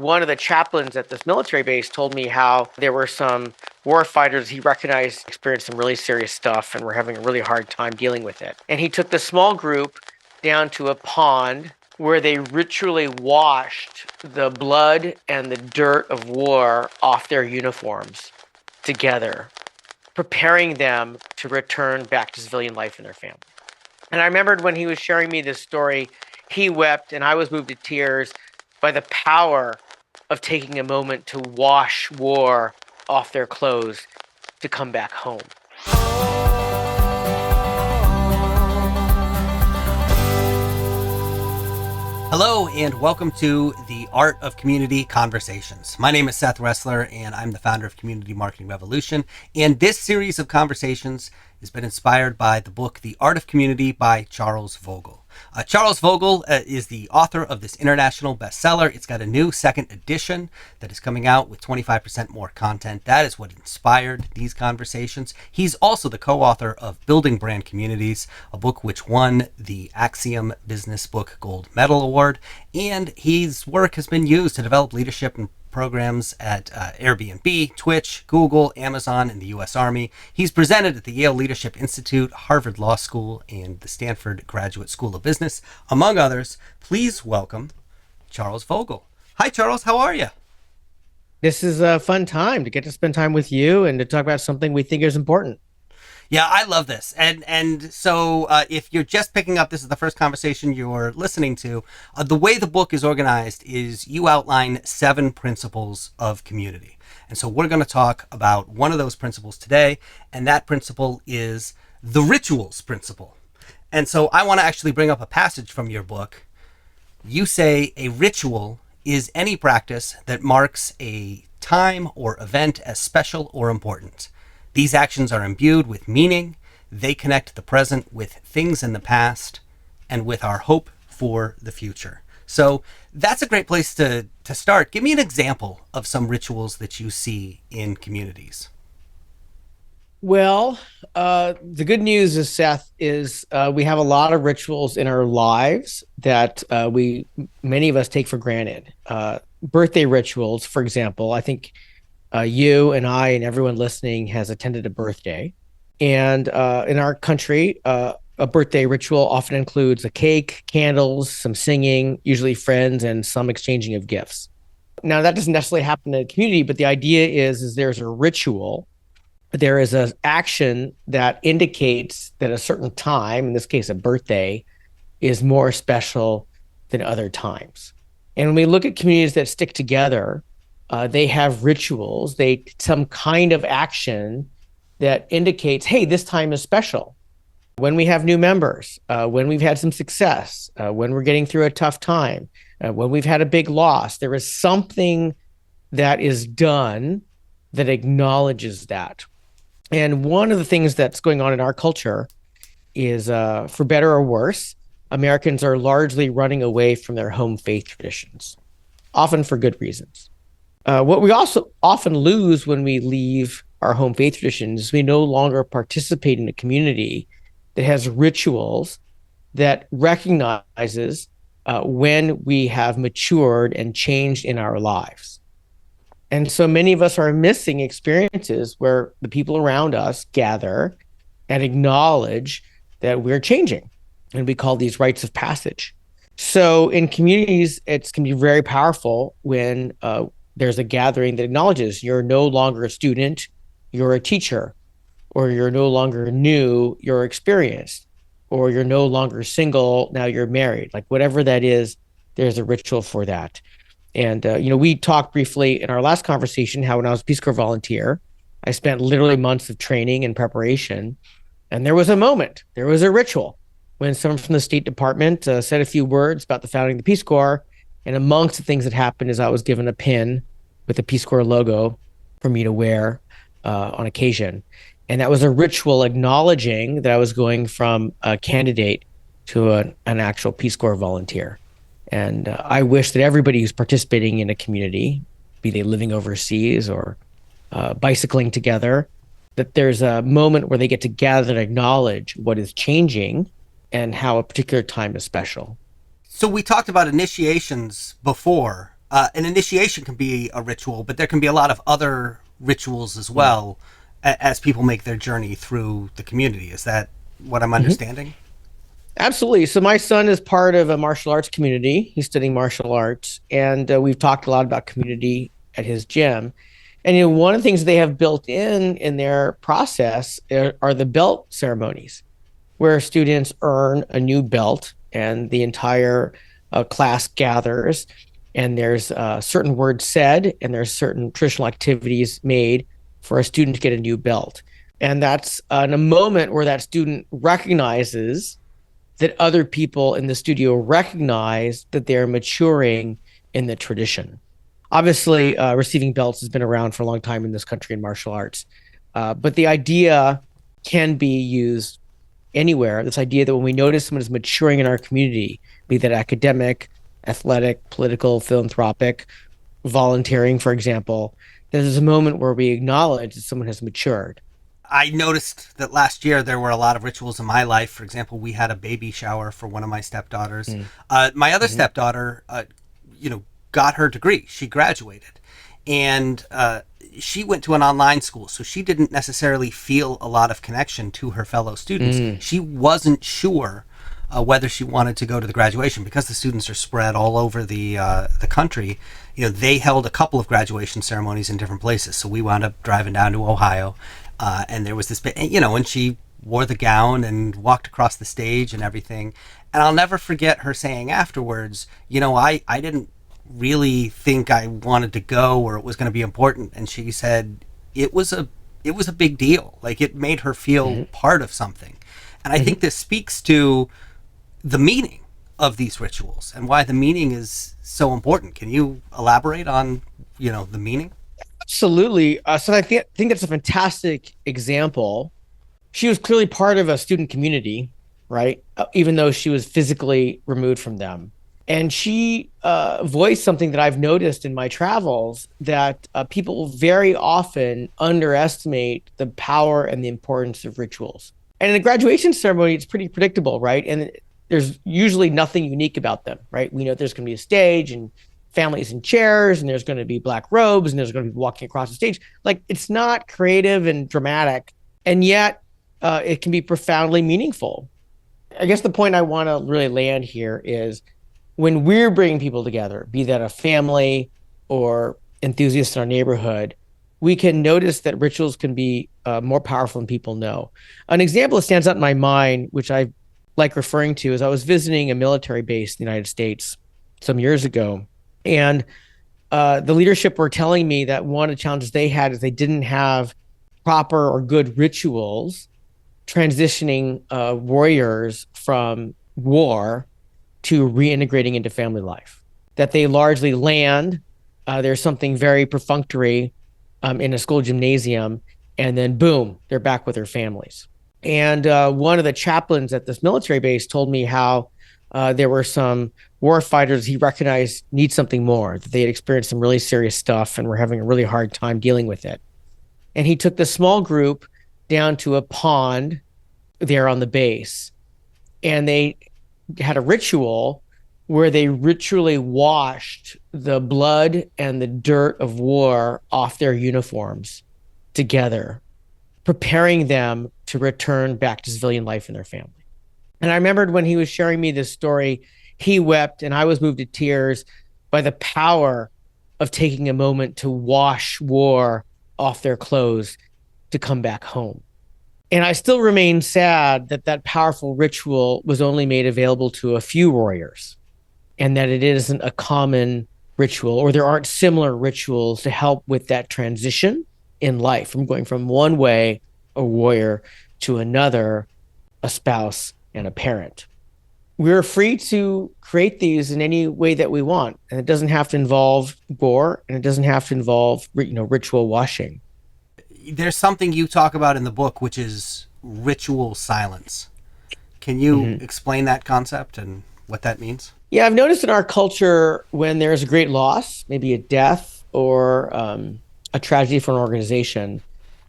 One of the chaplains at this military base told me how there were some war fighters he recognized experienced some really serious stuff and were having a really hard time dealing with it. And he took the small group down to a pond where they ritually washed the blood and the dirt of war off their uniforms together, preparing them to return back to civilian life in their family. And I remembered when he was sharing me this story, he wept and I was moved to tears by the power of taking a moment to wash war off their clothes to come back home. Hello and welcome to the Art of Community Conversations. My name is Seth Resler and I'm the founder of Community Marketing Revolution. And this series of conversations has been inspired by the book, The Art of Community by Charles Vogl. Charles Vogl is the author of this international bestseller. It's got a new second edition that is coming out with 25% more content. That is what inspired these conversations. He's also the co-author of Building Brand Communities, a book which won the Axiom Business Book Gold Medal Award. And his work has been used to develop leadership and programs at Airbnb, Twitch, Google, Amazon, and the U.S. Army. He's presented at the Yale Leadership Institute, Harvard Law School, and the Stanford Graduate School of Business, among others. Please welcome Charles Vogl. Hi, Charles. How are you? This is a fun time to get to spend time with you and to talk about something we think is important. Yeah, I love this. And so if you're just picking up, this is the first conversation you're listening to, the way the book is organized is you outline 7 principles of community. And so we're going to talk about one of those principles today, and that principle is the rituals principle. And so I want to actually bring up a passage from your book. You say a ritual is any practice that marks a time or event as special or important. These actions are imbued with meaning. They connect the present with things in the past and with our hope for the future. So that's a great place to start. Give me an example of some rituals that you see in communities. Well, the good news is, Seth, is we have a lot of rituals in our lives that many of us take for granted. Birthday rituals, for example. I think you and I and everyone listening has attended a birthday. And in our country, a birthday ritual often includes a cake, candles, some singing, usually friends, and some exchanging of gifts. Now, that doesn't necessarily happen in a community, but the idea is there's a ritual. There is an action that indicates that a certain time, in this case, a birthday, is more special than other times. And when we look at communities that stick together, they have rituals, some kind of action that indicates, hey, this time is special. When we have new members, when we've had some success, when we're getting through a tough time, when we've had a big loss, there is something that is done that acknowledges that. And one of the things that's going on in our culture is, for better or worse, Americans are largely running away from their home faith traditions, often for good reasons. What we also often lose when we leave our home faith traditions is we no longer participate in a community that has rituals that recognizes when we have matured and changed in our lives. And so many of us are missing experiences where the people around us gather and acknowledge that we're changing. And we call these rites of passage. So in communities, it can be very powerful when there's a gathering that acknowledges you're no longer a student, you're a teacher, or you're no longer new, you're experienced, or you're no longer single, now you're married. Like whatever that is, there's a ritual for that. And, we talked briefly in our last conversation how when I was a Peace Corps volunteer, I spent literally months of training and preparation. And there was a moment, there was a ritual when someone from the State Department said a few words about the founding of the Peace Corps. And amongst the things that happened is I was given a pin with the Peace Corps logo for me to wear on occasion. And that was a ritual acknowledging that I was going from a candidate to an actual Peace Corps volunteer. And I wish that everybody who's participating in a community, be they living overseas or bicycling together, that there's a moment where they get to gather and acknowledge what is changing and how a particular time is special. So we talked about initiations before. An initiation can be a ritual, but there can be a lot of other rituals as Mm. well as people make their journey through the community. Is that what I'm Mhm. understanding? Absolutely. So my son is part of a martial arts community. He's studying martial arts, and we've talked a lot about community at his gym. And one of the things they have built in their process are the belt ceremonies, where students earn a new belt, and the entire class gathers, and there's certain words said, and there's certain traditional activities made for a student to get a new belt. And that's in a moment where that student recognizes that other people in the studio recognize that they're maturing in the tradition. Obviously, receiving belts has been around for a long time in this country in martial arts, but the idea can be used anywhere. This idea that when we notice someone is maturing in our community, be that academic, athletic, political, philanthropic, volunteering, for example, there's a moment where we acknowledge that someone has matured. I noticed that last year there were a lot of rituals in my life. For example, we had a baby shower for one of my stepdaughters. Mm. My other Mm-hmm. stepdaughter, got her degree. She graduated, and she went to an online school, so she didn't necessarily feel a lot of connection to her fellow students. Mm. She wasn't sure whether she wanted to go to the graduation because the students are spread all over the country. They held a couple of graduation ceremonies in different places, so we wound up driving down to Ohio, and there was this, and she wore the gown and walked across the stage and everything. And I'll never forget her saying afterwards, I didn't really think I wanted to go or it was going to be important. And she said it was a big deal. Like it made her feel Mm-hmm. part of something. And I Mm-hmm. think this speaks to the meaning of these rituals and why the meaning is so important. Can you elaborate on, the meaning? Absolutely. So I think that's a fantastic example. She was clearly part of a student community, right? Even though she was physically removed from them. And she voiced something that I've noticed in my travels, that people very often underestimate the power and the importance of rituals. And in a graduation ceremony, it's pretty predictable, right? And there's usually nothing unique about them, right? We know there's going to be a stage and families in chairs, and there's going to be black robes, and there's going to be walking across the stage. Like it's not creative and dramatic, and yet it can be profoundly meaningful. I guess the point I want to really land here is when we're bringing people together, be that a family or enthusiasts in our neighborhood, we can notice that rituals can be more powerful than people know. An example that stands out in my mind, which I like referring to, is I was visiting a military base in the United States some years ago, and the leadership were telling me that one of the challenges they had is they didn't have proper or good rituals transitioning warriors from war to reintegrating into family life. That they largely land, there's something very perfunctory in a school gymnasium, and then boom, they're back with their families. And one of the chaplains at this military base told me how there were some war fighters he recognized need something more, that they had experienced some really serious stuff and were having a really hard time dealing with it. And he took the small group down to a pond there on the base, and they had a ritual where they ritually washed the blood and the dirt of war off their uniforms together, preparing them to return back to civilian life in their family. And I remembered when he was sharing me this story, he wept and I was moved to tears by the power of taking a moment to wash war off their clothes to come back home. And I still remain sad that that powerful ritual was only made available to a few warriors, and that it isn't a common ritual, or there aren't similar rituals to help with that transition in life from going from one way, a warrior, to another, a spouse and a parent. We're free to create these in any way that we want, and it doesn't have to involve gore, and it doesn't have to involve ritual washing. There's something you talk about in the book, which is ritual silence. Can you Mm-hmm. explain that concept and what that means? Yeah, I've noticed in our culture when there's a great loss, maybe a death or a tragedy for an organization,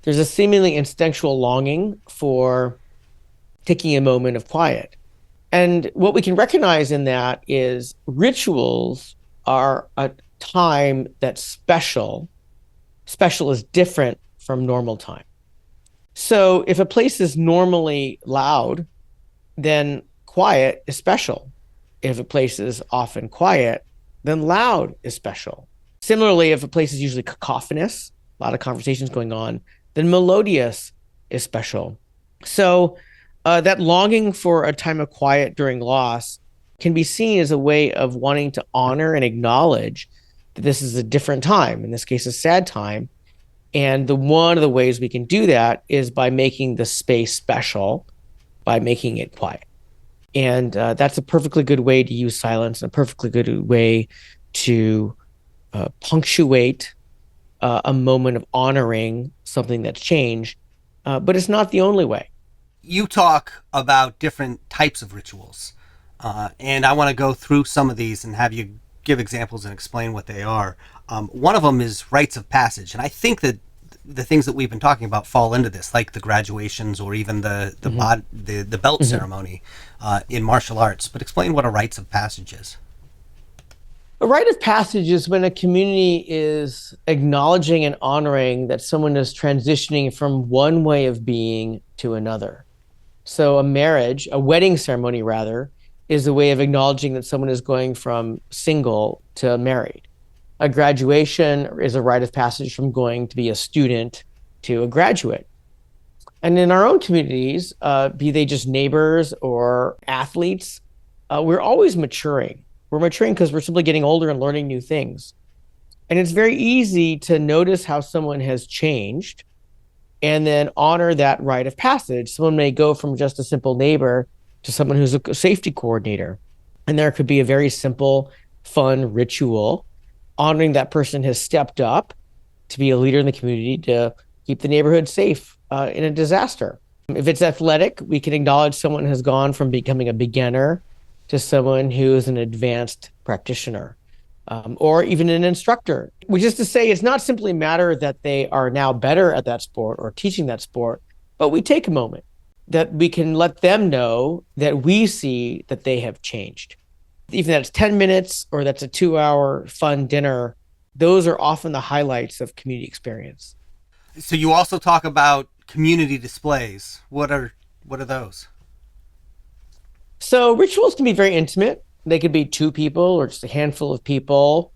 there's a seemingly instinctual longing for taking a moment of quiet. And what we can recognize in that is rituals are a time that's special is different from normal time. So if a place is normally loud, then quiet is special. If a place is often quiet, then loud is special. Similarly, if a place is usually cacophonous, a lot of conversations going on, then melodious is special. So that longing for a time of quiet during loss can be seen as a way of wanting to honor and acknowledge that this is a different time, in this case, a sad time. And one of the ways we can do that is by making the space special, by making it quiet. And that's a perfectly good way to use silence, and a perfectly good way to punctuate a moment of honoring something that's changed. But it's not the only way. You talk about different types of rituals, and I want to go through some of these and have you give examples and explain what they are. One of them is rites of passage, and I think that the things that we've been talking about fall into this, like the graduations or even the belt ceremony in martial arts. But explain what a rites of passage is. A rite of passage is when a community is acknowledging and honoring that someone is transitioning from one way of being to another. So a wedding ceremony rather, is a way of acknowledging that someone is going from single to married. A graduation is a rite of passage from going to be a student to a graduate. And in our own communities, be they just neighbors or athletes, we're always maturing. We're maturing because we're simply getting older and learning new things. And it's very easy to notice how someone has changed and then honor that rite of passage. Someone may go from just a simple neighbor to someone who's a safety coordinator. And there could be a very simple, fun ritual honoring that person has stepped up to be a leader in the community to keep the neighborhood safe in a disaster. If it's athletic, we can acknowledge someone has gone from becoming a beginner to someone who is an advanced practitioner, or even an instructor. Which is to say, it's not simply a matter that they are now better at that sport or teaching that sport, but we take a moment that we can let them know that we see that they have changed. Even that's 10 minutes or that's a 2-hour fun dinner, those are often the highlights of community experience. So you also talk about community displays. What are those? So rituals can be very intimate. They could be two people or just a handful of people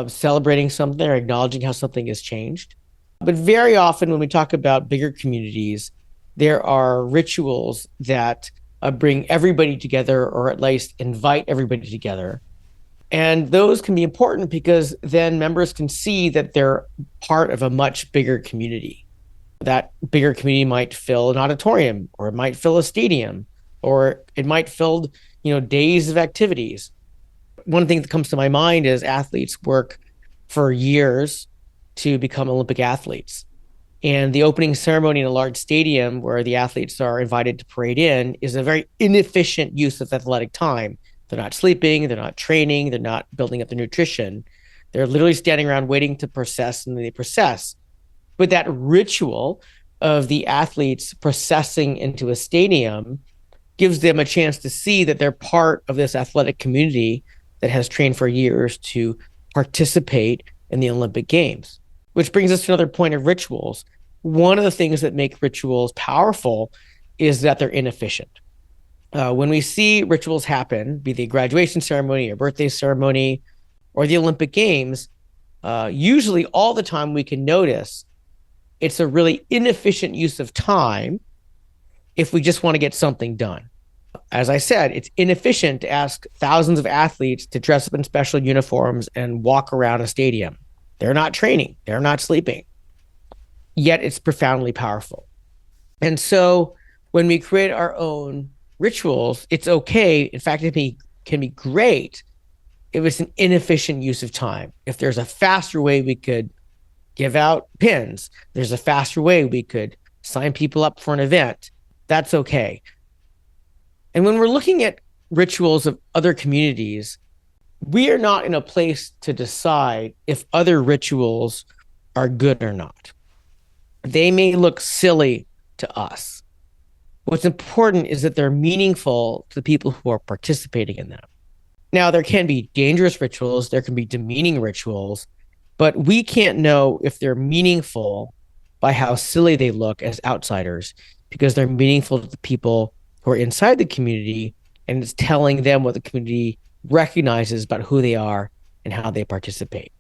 celebrating something or acknowledging how something has changed. But very often when we talk about bigger communities, there are rituals that bring everybody together, or at least invite everybody together. And those can be important because then members can see that they're part of a much bigger community. That bigger community might fill an auditorium, or it might fill a stadium, or it might fill, days of activities. One thing that comes to my mind is athletes work for years to become Olympic athletes. And the opening ceremony in a large stadium where the athletes are invited to parade in is a very inefficient use of athletic time. They're not sleeping, they're not training, they're not building up their nutrition. They're literally standing around waiting to process, and they process. But that ritual of the athletes processing into a stadium gives them a chance to see that they're part of this athletic community that has trained for years to participate in the Olympic Games. Which brings us to another point of rituals. One of the things that make rituals powerful is that they're inefficient. When we see rituals happen, be they graduation ceremony or birthday ceremony or the Olympic Games, usually all the time we can notice it's a really inefficient use of time if we just want to get something done. As I said, it's inefficient to ask thousands of athletes to dress up in special uniforms and walk around a stadium. They're not training. They're not sleeping. Yet it's profoundly powerful. And so when we create our own rituals, it's okay. In fact, it can be great if it's an inefficient use of time. If there's a faster way we could give out pins, there's a faster way we could sign people up for an event, that's okay. And when we're looking at rituals of other communities, we are not in a place to decide if other rituals are good or not. They may look silly to us. What's important is that they're meaningful to the people who are participating in them. Now, there can be dangerous rituals, there can be demeaning rituals, but we can't know if they're meaningful by how silly they look as outsiders because they're meaningful to the people who are inside the community, and it's telling them what the community recognizes about who they are and how they participate.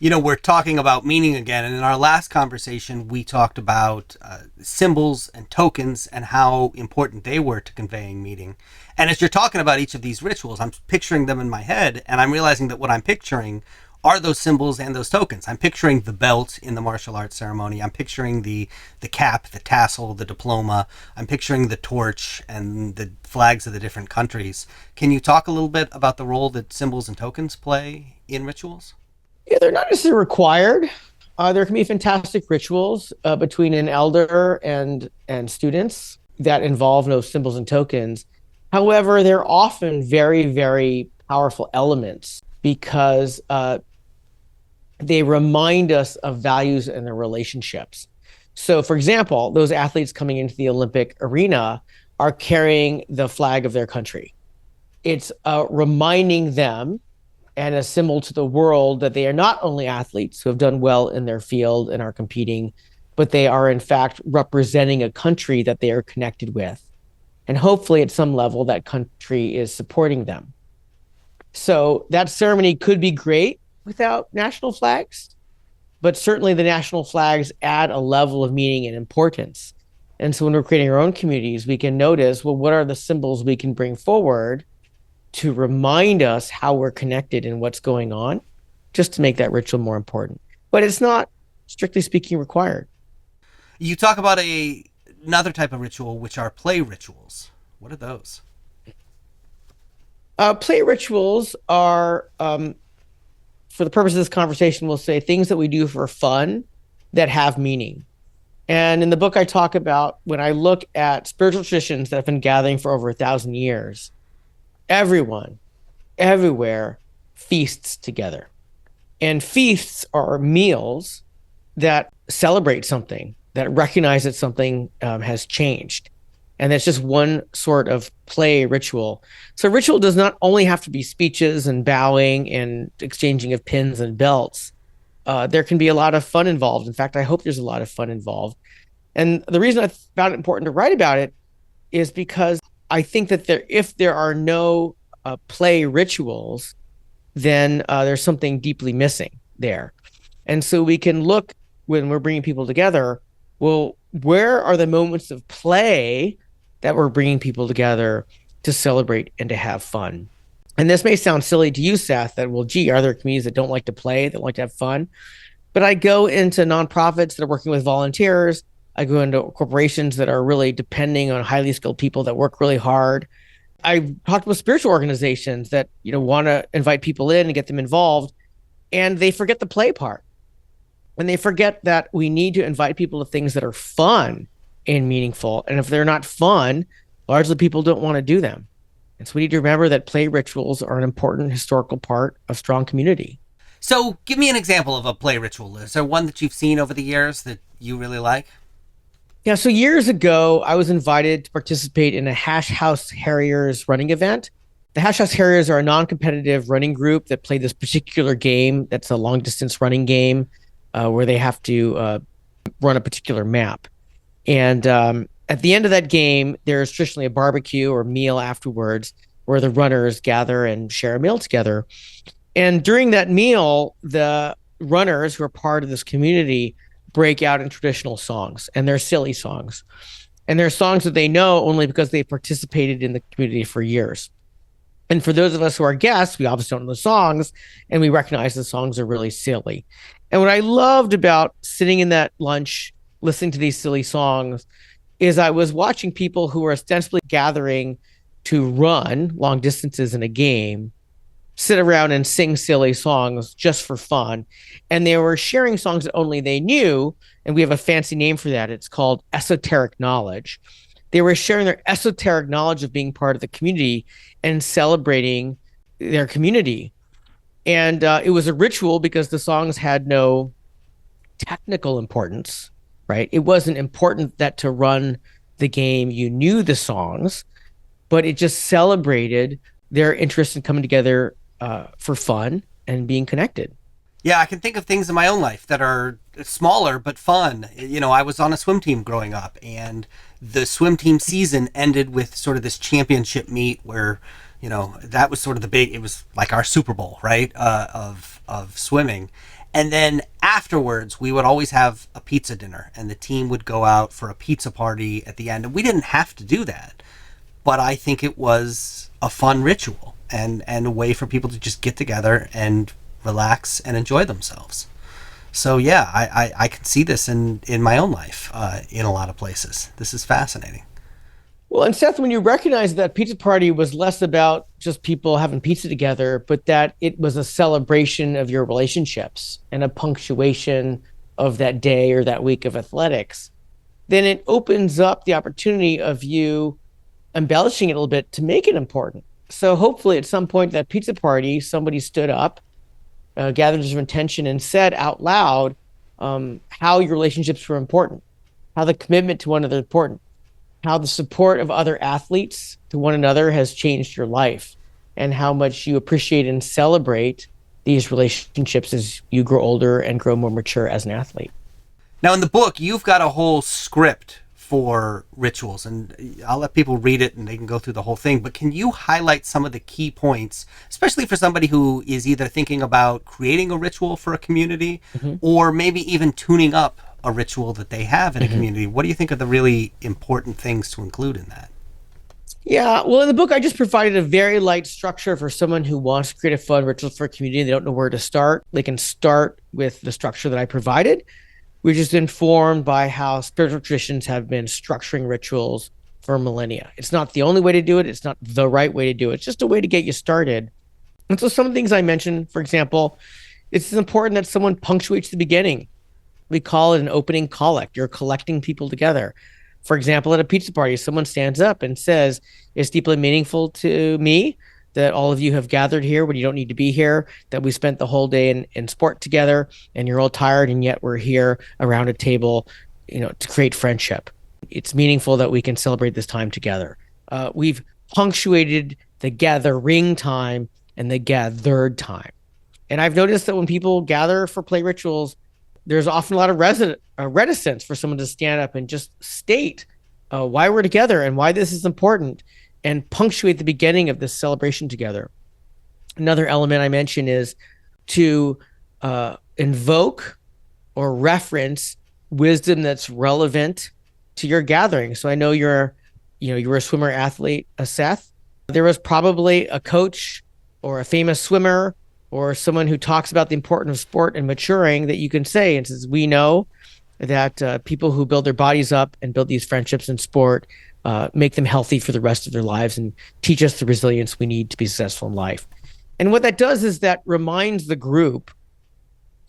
We're talking about meaning again. And in our last conversation, we talked about symbols and tokens and how important they were to conveying meaning. And as you're talking about each of these rituals, I'm picturing them in my head, and I'm realizing that what I'm picturing are those symbols and those tokens. I'm picturing the belt in the martial arts ceremony. I'm picturing the cap, the tassel, the diploma. I'm picturing the torch and the flags of the different countries. Can you talk a little bit about the role that symbols and tokens play in rituals? Yeah, they're not necessarily required. There can be fantastic rituals between an elder and students that involve no symbols and tokens. However, they're often very, very powerful elements because they remind us of values and their relationships. So, for example, those athletes coming into the Olympic arena are carrying the flag of their country. It's reminding them and a symbol to the world that they are not only athletes who have done well in their field and are competing, but they are in fact representing a country that they are connected with. And hopefully, at some level, that country is supporting them. So that ceremony could be great without national flags, but certainly the national flags add a level of meaning and importance. And so when we're creating our own communities, we can notice, well, what are the symbols we can bring forward to remind us how we're connected and what's going on, just to make that ritual more important. But it's not, strictly speaking, required. You talk about another type of ritual, which are play rituals. What are those? Play rituals are, for the purpose of this conversation, we'll say things that we do for fun that have meaning. And in the book, I talk about when I look at spiritual traditions that have been gathering for over 1,000 years, everyone, everywhere feasts together. And feasts are meals that celebrate something, that recognize that something has changed. And that's just one sort of play ritual. So ritual does not only have to be speeches and bowing and exchanging of pins and belts. There can be a lot of fun involved. In fact, I hope there's a lot of fun involved. And the reason I found it important to write about it is because I think that if there are no play rituals, then there's something deeply missing there. And so we can look when we're bringing people together, well, where are the moments of play that we're bringing people together to celebrate and to have fun? And this may sound silly to you, Seth, that, well, gee, are there communities that don't like to play, that like to have fun? But I go into nonprofits that are working with volunteers. I go into corporations that are really depending on highly skilled people that work really hard. I've talked with spiritual organizations that, want to invite people in and get them involved, and they forget the play part. And they forget that we need to invite people to things that are fun and meaningful. And if they're not fun, largely people don't want to do them. And so we need to remember that play rituals are an important historical part of strong community. So give me an example of a play ritual. Is there one that you've seen over the years that you really like? Yeah, so years ago, I was invited to participate in a Hash House Harriers running event. The Hash House Harriers are a non-competitive running group that play this particular game that's a long-distance running game where they have to run a particular map. And at the end of that game, there's traditionally a barbecue or meal afterwards where the runners gather and share a meal together. And during that meal, the runners who are part of this community break out in traditional songs, and they're silly songs. And they're songs that they know only because they participated in the community for years. And for those of us who are guests, we obviously don't know the songs, and we recognize the songs are really silly. And what I loved about sitting in that lunch, listening to these silly songs, is I was watching people who were ostensibly gathering to run long distances in a game sit around and sing silly songs just for fun. And they were sharing songs that only they knew. And we have a fancy name for that. It's called esoteric knowledge. They were sharing their esoteric knowledge of being part of the community and celebrating their community. And it was a ritual because the songs had no technical importance, right? It wasn't important that to run the game, you knew the songs, but it just celebrated their interest in coming together for fun and being connected. Yeah, I can think of things in my own life that are smaller but fun. I was on a swim team growing up, and the swim team season ended with sort of this championship meet where, that was sort of the big. It was like our Super Bowl, right? Of swimming, and then afterwards we would always have a pizza dinner, and the team would go out for a pizza party at the end. And we didn't have to do that, but I think it was a fun ritual and a way for people to just get together and relax and enjoy themselves. So yeah, I can see this in my own life in a lot of places. This is fascinating. Well, and Seth, when you recognize that pizza party was less about just people having pizza together, but that it was a celebration of your relationships and a punctuation of that day or that week of athletics, then it opens up the opportunity of you embellishing it a little bit to make it important. So hopefully at some point that pizza party, somebody stood up, gathered their intention and said out loud how your relationships were important, how the commitment to one another is important, how the support of other athletes to one another has changed your life, and how much you appreciate and celebrate these relationships as you grow older and grow more mature as an athlete. Now, in the book, you've got a whole script for rituals, and I'll let people read it and they can go through the whole thing. But can you highlight some of the key points, especially for somebody who is either thinking about creating a ritual for a community or maybe even tuning up a ritual that they have in a community? What do you think are the really important things to include in that? Yeah, well, in the book, I just provided a very light structure for someone who wants to create a fun ritual for a community. They don't know where to start. They can start with the structure that I provided, which is informed by how spiritual traditions have been structuring rituals for millennia. It's not the only way to do it. It's not the right way to do it. It's just a way to get you started. And so some of the things I mentioned, for example, it's important that someone punctuates the beginning. We call it an opening collect. You're collecting people together. For example, at a pizza party, someone stands up and says, it's deeply meaningful to me that all of you have gathered here when you don't need to be here, that we spent the whole day in sport together and you're all tired and yet we're here around a table, to create friendship. It's meaningful that we can celebrate this time together. We've punctuated the gathering time and the gathered time. And I've noticed that when people gather for play rituals, there's often a lot of reticence for someone to stand up and just state why we're together and why this is important and punctuate the beginning of this celebration together. Another element I mentioned is to invoke or reference wisdom that's relevant to your gathering. So I know you're a swimmer athlete, Seth. There was probably a coach or a famous swimmer or someone who talks about the importance of sport and maturing that you can say, and says, we know that people who build their bodies up and build these friendships in sport make them healthy for the rest of their lives and teach us the resilience we need to be successful in life. And what that does is that reminds the group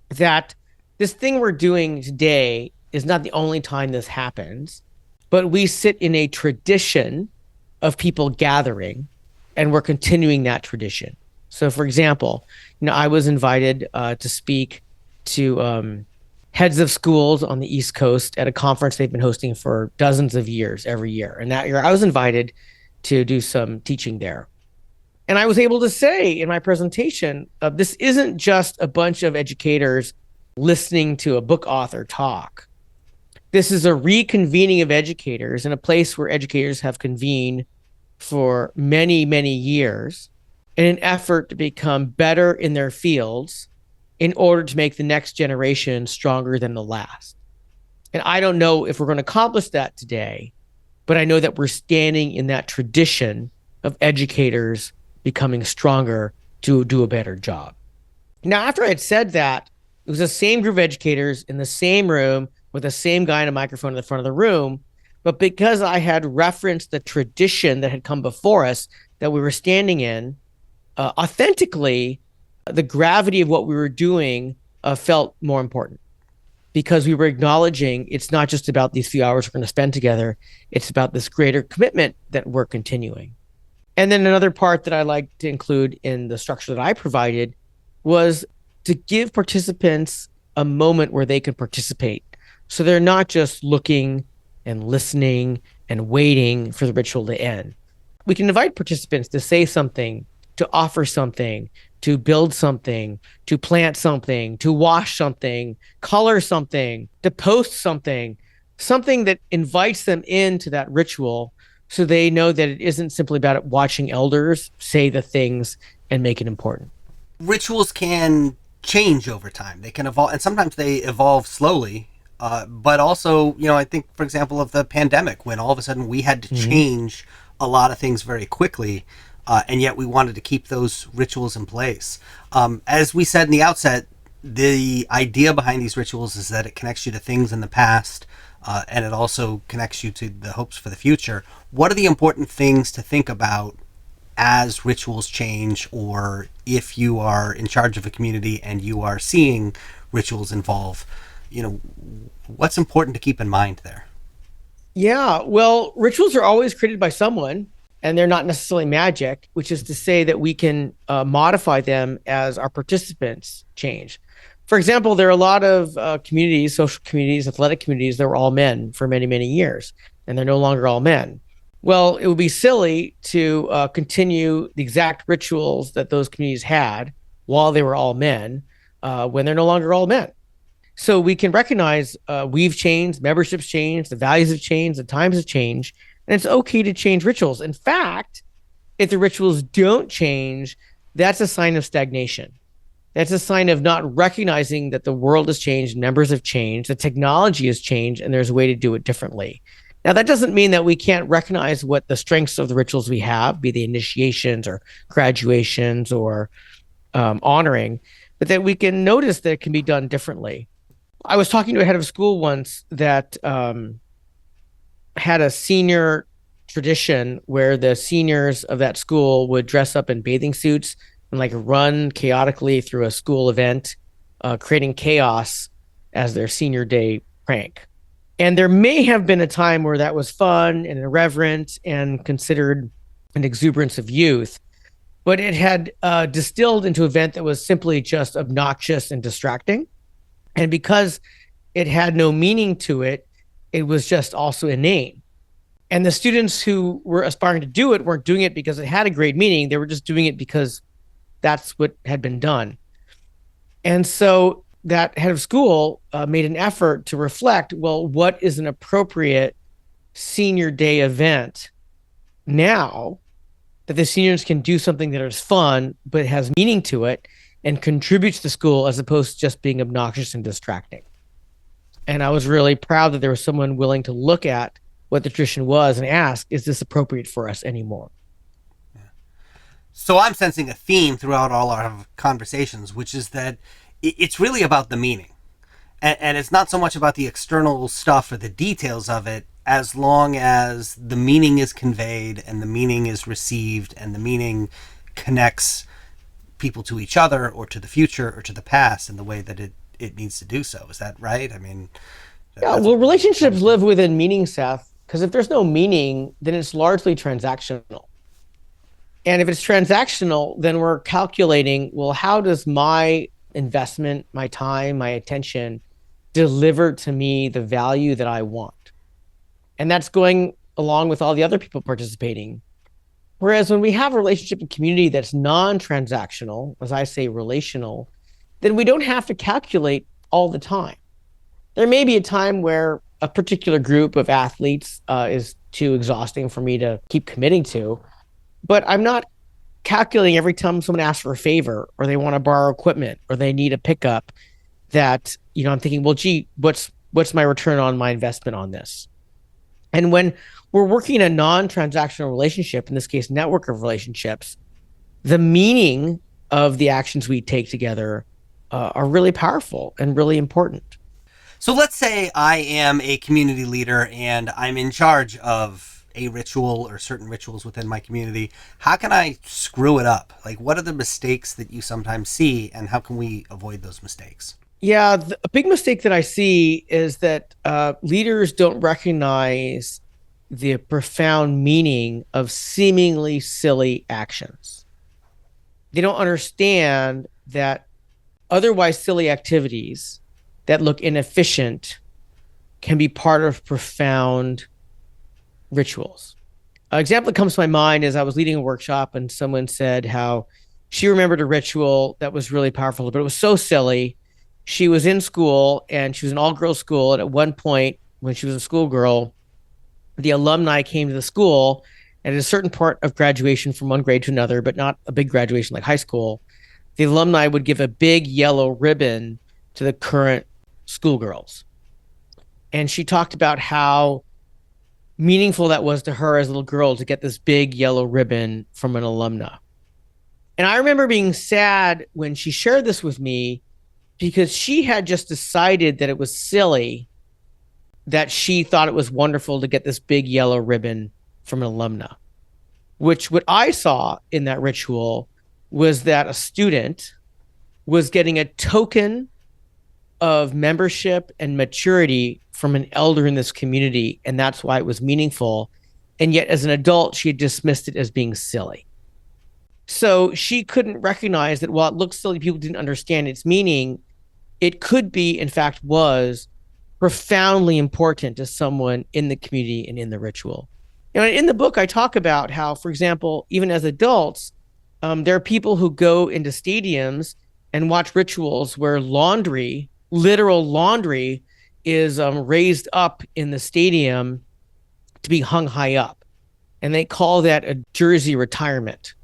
that this thing we're doing today is not the only time this happens, but we sit in a tradition of people gathering and we're continuing that tradition. So for example, I was invited to speak to heads of schools on the East Coast at a conference they've been hosting for dozens of years every year. And that year I was invited to do some teaching there. And I was able to say in my presentation, this isn't just a bunch of educators listening to a book author talk. This is a reconvening of educators in a place where educators have convened for many, many years in an effort to become better in their fields in order to make the next generation stronger than the last. And I don't know if we're going to accomplish that today, but I know that we're standing in that tradition of educators becoming stronger to do a better job. Now, after I had said that, it was the same group of educators in the same room with the same guy in a microphone in the front of the room. But because I had referenced the tradition that had come before us that we were standing in, authentically, the gravity of what we were doing felt more important because we were acknowledging it's not just about these few hours we're going to spend together. It's about this greater commitment that we're continuing. And then another part that I like to include in the structure that I provided was to give participants a moment where they can participate. So they're not just looking and listening and waiting for the ritual to end. We can invite participants to say something, to offer something, to build something, to plant something, to wash something, color something, to post something, something that invites them into that ritual so they know that it isn't simply about watching elders say the things and make it important. Rituals can change over time. They can evolve, and sometimes they evolve slowly. But also, I think, for example, of the pandemic, when all of a sudden we had to Mm-hmm. change a lot of things very quickly, and yet we wanted to keep those rituals in place. As we said in the outset, the idea behind these rituals is that it connects you to things in the past, and it also connects you to the hopes for the future. What are the important things to think about as rituals change, or if you are in charge of a community and you are seeing rituals evolve? What's important to keep in mind there? Yeah, well, rituals are always created by someone, and they're not necessarily magic, which is to say that we can modify them as our participants change. For example, there are a lot of communities, social communities, athletic communities that were all men for many, many years, and they're no longer all men. Well, it would be silly to continue the exact rituals that those communities had while they were all men when they're no longer all men. So we can recognize we've changed, memberships changed, the values have changed, the times have changed, and it's okay to change rituals. In fact, if the rituals don't change, that's a sign of stagnation. That's a sign of not recognizing that the world has changed, numbers have changed, the technology has changed, and there's a way to do it differently. Now, that doesn't mean that we can't recognize what the strengths of the rituals we have, be they initiations or graduations or honoring, but that we can notice that it can be done differently. I was talking to a head of school once that had a senior tradition where the seniors of that school would dress up in bathing suits and like run chaotically through a school event, creating chaos as their senior day prank. And there may have been a time where that was fun and irreverent and considered an exuberance of youth, but it had distilled into an event that was simply just obnoxious and distracting. And because it had no meaning to it, it was just also inane. And the students who were aspiring to do it weren't doing it because it had a great meaning. They were just doing it because that's what had been done. And so that head of school made an effort to reflect, well, what is an appropriate senior day event now that the seniors can do something that is fun, but has meaning to it and contributes to school as opposed to just being obnoxious and distracting. And I was really proud that there was someone willing to look at what the tradition was and ask, is this appropriate for us anymore? So I'm sensing a theme throughout all our conversations, which is that it's really about the meaning. And it's not so much about the external stuff or the details of it, as long as the meaning is conveyed and the meaning is received and the meaning connects people to each other or to the future or to the past in the way that it needs to do so. Is that right? I mean, Yeah, well, relationships live within meaning, Seth, because if there's no meaning, then it's largely transactional. And if it's transactional, then we're calculating, well, how does my investment, my time, my attention deliver to me the value that I want? And that's going along with all the other people participating. Whereas when we have a relationship and community that's non-transactional, as I say, relational, then we don't have to calculate all the time. There may be a time where a particular group of athletes is too exhausting for me to keep committing to, but I'm not calculating every time someone asks for a favor or they want to borrow equipment or they need a pickup that, I'm thinking, well, gee, what's my return on my investment on this? And when we're working in a non-transactional relationship, in this case, network of relationships, the meaning of the actions we take together are really powerful and really important. So let's say I am a community leader and I'm in charge of a ritual or certain rituals within my community. How can I screw it up? Like, what are the mistakes that you sometimes see, and how can we avoid those mistakes? Yeah, a big mistake that I see is that leaders don't recognize the profound meaning of seemingly silly actions. They don't understand that otherwise silly activities that look inefficient can be part of profound rituals. An example that comes to my mind is I was leading a workshop and someone said how she remembered a ritual that was really powerful, but it was so silly. She was in school and she was an all girls school. And at one point, when she was a schoolgirl, the alumni came to the school. And at a certain part of graduation from one grade to another, but not a big graduation like high school, the alumni would give a big yellow ribbon to the current schoolgirls. And she talked about how meaningful that was to her as a little girl to get this big yellow ribbon from an alumna. And I remember being sad when she shared this with me because she had just decided that it was silly that she thought it was wonderful to get this big yellow ribbon from an alumna, which what I saw in that ritual was that a student was getting a token of membership and maturity from an elder in this community. And that's why it was meaningful. And yet, as an adult, she had dismissed it as being silly. So she couldn't recognize that while it looked silly, people didn't understand its meaning. It could be, in fact, was profoundly important to someone in the community and in the ritual. In the book, I talk about how, for example, even as adults, there are people who go into stadiums and watch rituals where laundry, literal laundry, is raised up in the stadium to be hung high up. And they call that a jersey retirement,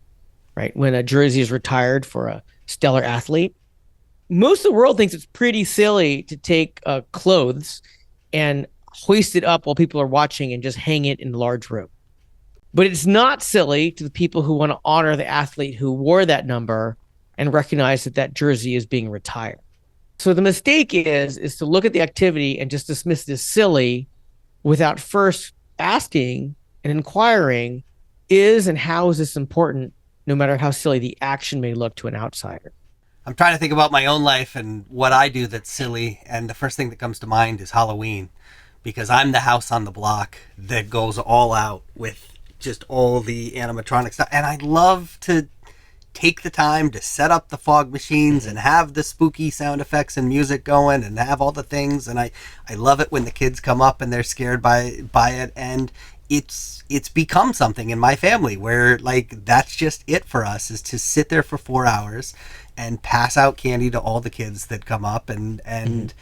right? When a jersey is retired for a stellar athlete. Most of the world thinks it's pretty silly to take clothes and hoist it up while people are watching and just hang it in a large room. But it's not silly to the people who want to honor the athlete who wore that number and recognize that that jersey is being retired. So the mistake is to look at the activity and just dismiss it as silly without first asking and inquiring, is and how is this important, no matter how silly the action may look to an outsider. I'm trying to think about my own life and what I do that's silly, and the first thing that comes to mind is Halloween, because I'm the house on the block that goes all out with just all the animatronic stuff, and I love to take the time to set up the fog machines and have the spooky sound effects and music going and have all the things, and I love it when the kids come up and they're scared by it, and it's become something in my family where, like, that's just it for us, is to sit there for 4 hours and pass out candy to all the kids that come up, and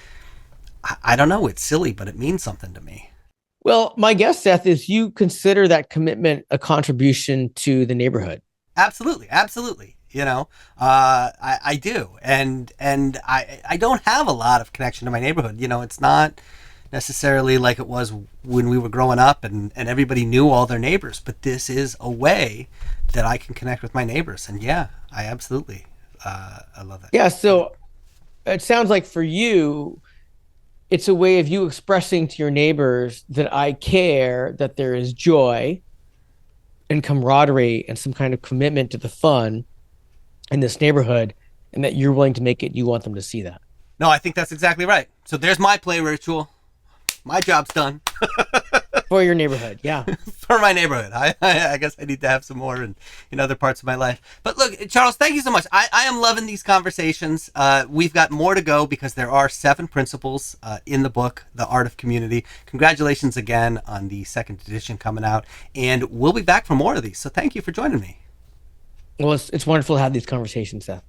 I don't know, it's silly, but it means something to me. Well, my guess, Seth, is you consider that commitment a contribution to the neighborhood. Absolutely, absolutely. I do, and I don't have a lot of connection to my neighborhood. It's not necessarily like it was when we were growing up and everybody knew all their neighbors, but this is a way that I can connect with my neighbors, and yeah, I absolutely I love that. Yeah, so it sounds like for you, it's a way of you expressing to your neighbors that I care, that there is joy and camaraderie and some kind of commitment to the fun in this neighborhood, and that you're willing to make it. You want them to see that. No, I think that's exactly right. So there's my play ritual. My job's done. For your neighborhood, yeah. For my neighborhood. I guess I need to have some more in other parts of my life. But look, Charles, thank you so much. I am loving these conversations. We've got more to go because there are 7 principles in the book, The Art of Community. Congratulations again on the 2nd edition coming out. And we'll be back for more of these. So thank you for joining me. Well, it's wonderful to have these conversations, Seth.